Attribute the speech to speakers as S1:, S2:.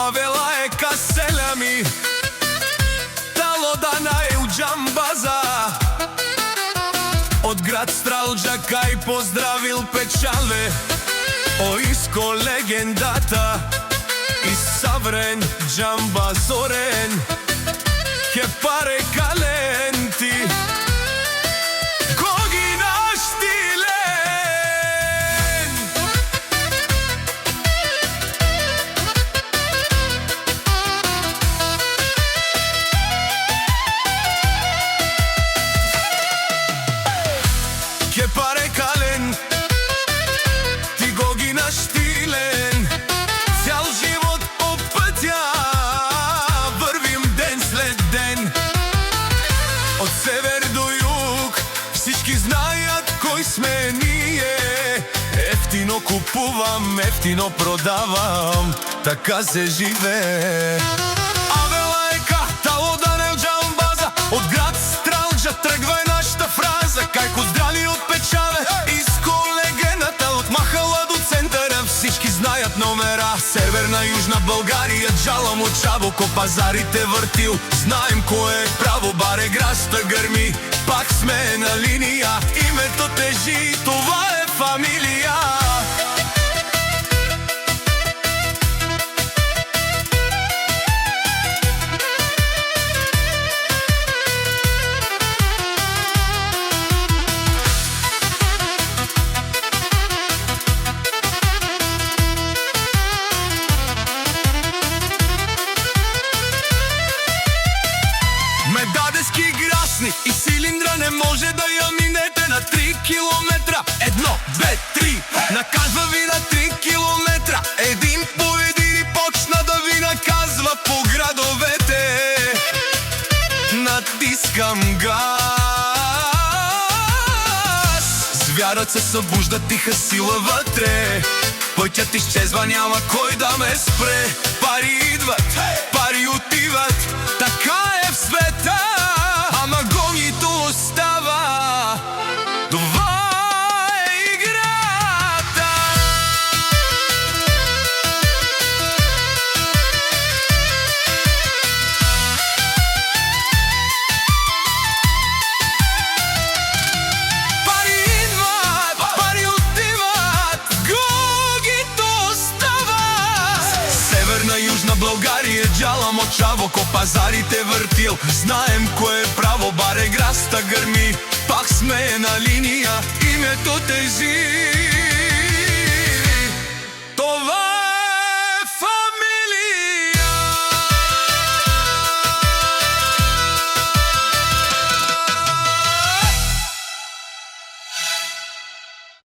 S1: а вела е ка селями, тало дана е у Џамбаза. Од град Стралџа кај поздравил печале, оиско легендата и саврен Џамбазорен, ке паре каленти Гогина штилен. Ке паре кален, ти Гогина штилен, цял живот по пътя вървим ден след ден. От север до юг всички знаят кой сме ние. Ефтино купувам, ефтино продавам, така се живее. Авела е ка тало дана е у Џамбаза, от град Стралџа тръгва е нашата фраза. Кайко здрави от печале, иско легендата от махала до центъра. Всички знаят номера, северна, южна България, Джалам от Чабоко пазарите въртил. Знаем кое е право, баре граща гърми, пак сме на линия. Името тежи, това е фамилия. Медадески грасни и Силиндра не може да я минете на 3 километра. 1, 2, 3, наказва ви на 3 километра. Един по един и почна да ви наказва по градовете. Натискам газ, звярат се събужда, тиха сила вътре. Пътят изчезва, няма кой да ме спре. Пари идват, пари отиват, така е в света, ама гонито остава. Това е играта. Пари идват, пари отиват, гонито остава. Северна, южна България, Джалам от Чабоко пазарите въртил. Знаем кое е право, баре граста гърми, пак сме на линия. Името тежи.